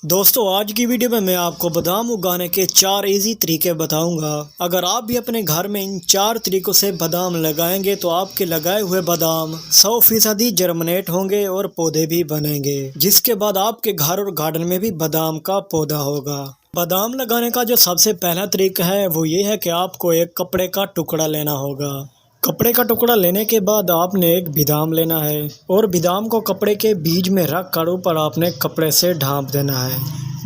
दोस्तों आज की वीडियो में मैं आपको बादाम उगाने के 4 इजी तरीके बताऊंगा। अगर आप भी अपने घर में इन 4 तरीकों से बादाम लगाएंगे तो आपके लगाए हुए बादाम 100% जर्मिनेट होंगे और पौधे भी बनेंगे, जिसके बाद आपके घर और गार्डन में भी बादाम का पौधा होगा। बादाम लगाने का जो सबसे पहला तरीका है वो ये है कि आपको एक कपड़े का टुकड़ा लेना होगा। कपड़े का टुकड़ा लेने के बाद आपने एक बादाम लेना है और बादाम को कपड़े के बीच में रख कर ऊपर आपने कपड़े से ढाँप देना है,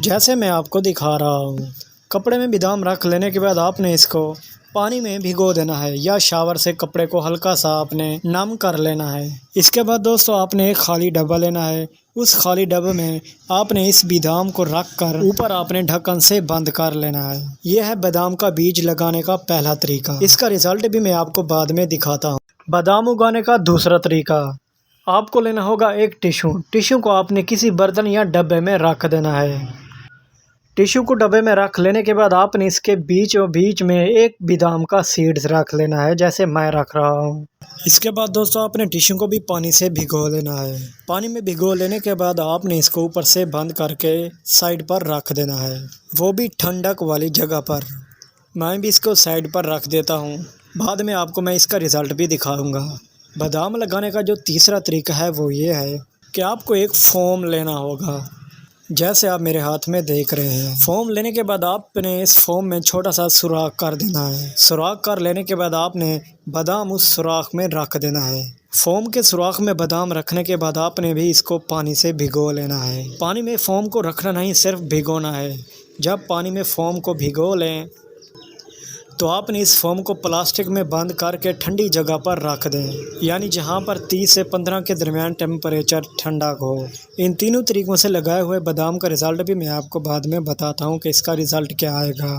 जैसे मैं आपको दिखा रहा हूँ। कपड़े में बादाम रख लेने के बाद आपने इसको पानी में भिगो देना है या शावर से कपड़े को हल्का सा आपने नम कर लेना है। इसके बाद दोस्तों आपने एक खाली डब्बा लेना है। उस खाली डब्बे में आपने इस बादाम को रख कर ऊपर आपने ढक्कन से बंद कर लेना है। यह है बादाम का बीज लगाने का पहला तरीका। इसका रिजल्ट भी मैं आपको बाद में दिखाता हूँ। बादाम उगाने का दूसरा तरीका, आपको लेना होगा एक टिश्यू को आपने किसी बर्तन या डब्बे में रख देना है। टिश्यू को डब्बे में रख लेने के बाद आपने इसके बीच में एक बादाम का सीड्स रख लेना है, जैसे मैं रख रहा हूँ। इसके बाद दोस्तों आपने टिश्यू को भी पानी से भिगो लेना है। पानी में भिगो लेने के बाद आपने इसको ऊपर से बंद करके साइड पर रख देना है, वो भी ठंडक वाली जगह पर। मैं भी इसको साइड पर रख देता हूँ, बाद में आपको मैं इसका रिज़ल्ट भी दिखाऊँगा। बादाम लगाने का जो तीसरा तरीका है वो ये है कि आपको एक फोम लेना होगा, जैसे आप मेरे हाथ में देख रहे हैं। फोम लेने के बाद आपने इस फोम में छोटा सा सुराख कर देना है। सुराख कर लेने के बाद आपने बादाम उस सुराख में रख देना है। फोम के सुराख में बादाम रखने के बाद आपने भी इसको पानी से भिगो लेना है। पानी में फोम को रखना नहीं, सिर्फ भिगोना है। जब पानी में फोम को भिगो लें तो आपने इस फोम को प्लास्टिक में बंद करके ठंडी जगह पर रख दें, यानी जहां पर 30 से 15 के दरमियान टेम्परेचर ठंडा हो। इन तीनों तरीकों से लगाए हुए बादाम का रिज़ल्ट भी मैं आपको बाद में बताता हूं कि इसका रिज़ल्ट क्या आएगा।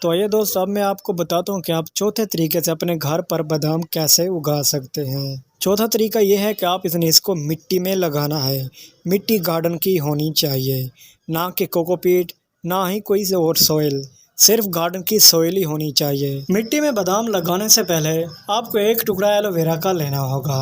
तो आइए दोस्तों, अब मैं आपको बताता हूं कि आप चौथे तरीके से अपने घर पर बादाम कैसे उगा सकते हैं। चौथा तरीका यह है कि आप इसको मिट्टी में लगाना है। मिट्टी गार्डन की होनी चाहिए, ना कि कोकोपीट, ना ही कोई और सॉइल, सिर्फ गार्डन की सॉइल ही होनी चाहिए। मिट्टी में बादाम लगाने से पहले आपको एक टुकड़ा एलोवेरा का लेना होगा।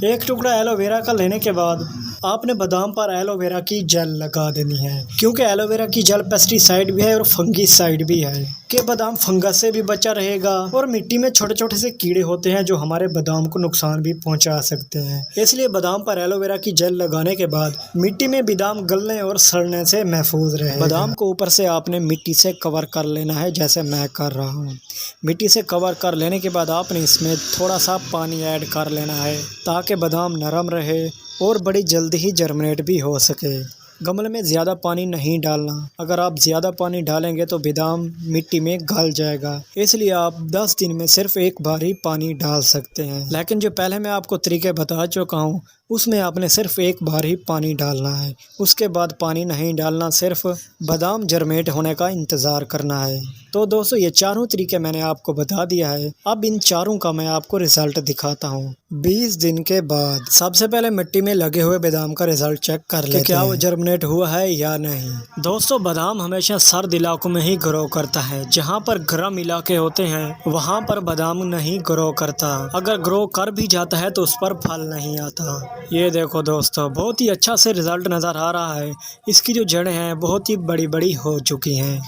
एक टुकड़ा एलोवेरा का लेने के बाद आपने बादाम पर एलोवेरा की जेल लगा देनी है, क्योंकि एलोवेरा की जेल पेस्टिसाइड भी है और फंगीसाइड भी है कि बादाम फंगस से भी बचा रहेगा। और मिट्टी में छोटे छोटे से कीड़े होते हैं जो हमारे बादाम को नुकसान भी पहुंचा सकते हैं, इसलिए बादाम पर एलोवेरा की जेल लगाने के बाद मिट्टी में बादाम गलने और सड़ने से महफूज रहे। बादाम को ऊपर से आपने मिट्टी से कवर कर लेना है, जैसे मैं कर रहा हूँ। मिट्टी से कवर कर लेने के बाद आपने इसमें थोड़ा सा पानी ऐड कर लेना है, ताकि बादाम नरम रहे और बड़ी जल्दी ही जर्मिनेट भी हो सके। गमले में ज़्यादा पानी नहीं डालना, अगर आप ज़्यादा पानी डालेंगे तो बादाम मिट्टी में गल जाएगा, इसलिए आप 10 दिन में सिर्फ एक बार ही पानी डाल सकते हैं। लेकिन जो पहले मैं आपको तरीके बता चुका हूँ उसमें आपने सिर्फ एक बार ही पानी डालना है, उसके बाद पानी नहीं डालना, सिर्फ बादाम जर्मिनेट होने का इंतज़ार करना है। तो दोस्तों ये चारों तरीके मैंने आपको बता दिया है। अब इन चारों का मैं आपको रिजल्ट दिखाता हूँ 20 दिन के बाद। सबसे पहले मिट्टी में लगे हुए बादाम का रिजल्ट चेक कर लेते हैं, क्या वो जर्मिनेट हुआ है या नहीं। दोस्तों बादाम हमेशा सर्द इलाकों में ही ग्रो करता है। जहाँ पर गर्म इलाके होते हैं वहाँ पर बादाम नहीं ग्रो करता। अगर ग्रो कर भी जाता है तो उस पर फल नहीं आता। ये देखो दोस्तों, बहुत ही अच्छा से रिजल्ट नज़र आ रहा है। इसकी जो जड़ें हैं बहुत ही बड़ी बड़ी हो चुकी हैं।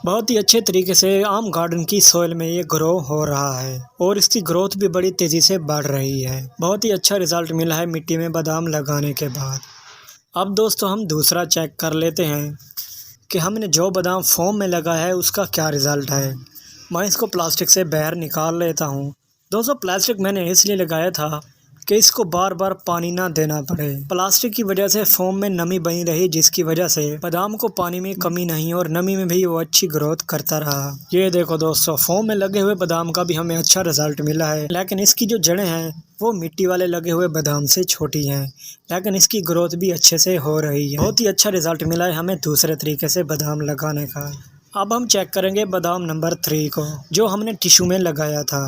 बहुत ही अच्छे तरीके से आम गार्डन की सॉइल में ये ग्रो हो रहा है और इसकी ग्रोथ भी बड़ी तेज़ी से बढ़ रही है। बहुत ही अच्छा रिजल्ट मिला है मिट्टी में बादाम लगाने के बाद। अब दोस्तों हम दूसरा चेक कर लेते हैं कि हमने जो बादाम फोम में लगा है उसका क्या रिज़ल्ट है। मैं इसको प्लास्टिक से बाहर निकाल लेता हूँ। दोस्तों प्लास्टिक मैंने इसलिए लगाया था कि इसको बार बार पानी ना देना पड़े। प्लास्टिक की वजह से फोम में नमी बनी रही, जिसकी वजह से बादाम को पानी में कमी नहीं और नमी में भी वो अच्छी ग्रोथ करता रहा। ये देखो दोस्तों, फोम में लगे हुए बादाम का भी हमें अच्छा रिजल्ट मिला है, लेकिन इसकी जो जड़ें हैं वो मिट्टी वाले लगे हुए बादाम से छोटी हैं, लेकिन इसकी ग्रोथ भी अच्छे से हो रही है। बहुत ही अच्छा रिजल्ट मिला है हमें दूसरे तरीके से बादाम लगाने का। अब हम चेक करेंगे बादाम नंबर 3 को, जो हमने टिश्यू में लगाया था।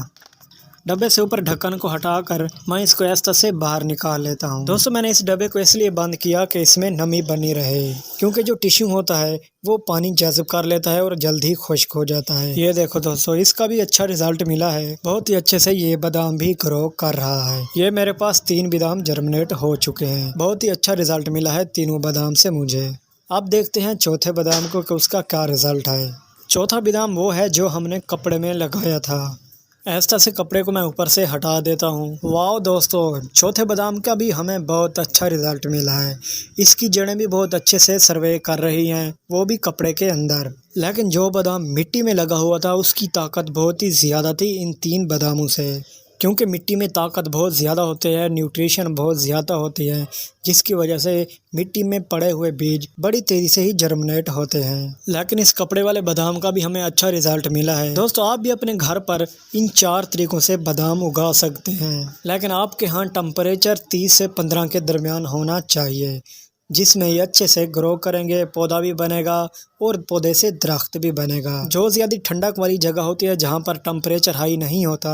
डब्बे से ऊपर ढक्कन को हटाकर मैं इसको इस तरह से बाहर निकाल लेता हूँ। दोस्तों मैंने इस डब्बे को इसलिए बंद किया कि इसमें नमी बनी रहे, क्योंकि जो टिश्यू होता है वो पानी जज़ब कर लेता है और जल्दी खुश्क हो जाता है। ये देखो दोस्तों, इसका भी अच्छा रिजल्ट मिला है। बहुत ही अच्छे से ये बादाम भी ग्रो कर रहा है। ये मेरे पास 3 बादाम जर्मिनेट हो चुके हैं। बहुत ही अच्छा रिजल्ट मिला है तीनों बादाम से मुझे। अब देखते हैं चौथे बादाम को कि उसका क्या रिजल्ट है। चौथा बादाम वो है जो हमने कपड़े में लगाया था। ऐसा से कपड़े को मैं ऊपर से हटा देता हूँ। वाह दोस्तों, चौथे बादाम का भी हमें बहुत अच्छा रिजल्ट मिला है। इसकी जड़ें भी बहुत अच्छे से सर्वे कर रही हैं, वो भी कपड़े के अंदर। लेकिन जो बादाम मिट्टी में लगा हुआ था उसकी ताकत बहुत ही ज़्यादा थी इन 3 बादामों से, क्योंकि मिट्टी में ताकत बहुत ज़्यादा होती है, न्यूट्रिशन बहुत ज़्यादा होती है, जिसकी वजह से मिट्टी में पड़े हुए बीज बड़ी तेज़ी से ही जर्मिनेट होते हैं। लेकिन इस कपड़े वाले बादाम का भी हमें अच्छा रिजल्ट मिला है। दोस्तों, आप भी अपने घर पर इन 4 तरीकों से बादाम उगा सकते हैं, लेकिन आपके यहाँ टेम्परेचर 30 से 15 के दरमियान होना चाहिए, जिसमें ये अच्छे से ग्रो करेंगे, पौधा भी बनेगा और पौधे से दरख्त भी बनेगा। जो ज़्यादा ठंडक वाली जगह होती है जहाँ पर टेम्परेचर हाई नहीं होता,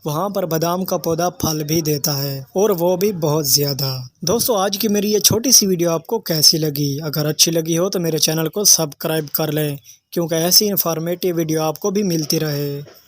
वहाँ पर बादाम का पौधा फल भी देता है, और वो भी बहुत ज़्यादा। दोस्तों, आज की मेरी ये छोटी सी वीडियो आपको कैसी लगी? अगर अच्छी लगी हो तो मेरे चैनल को सब्सक्राइब कर लें, क्योंकि ऐसी इन्फॉर्मेटिव वीडियो आपको भी मिलती रहे।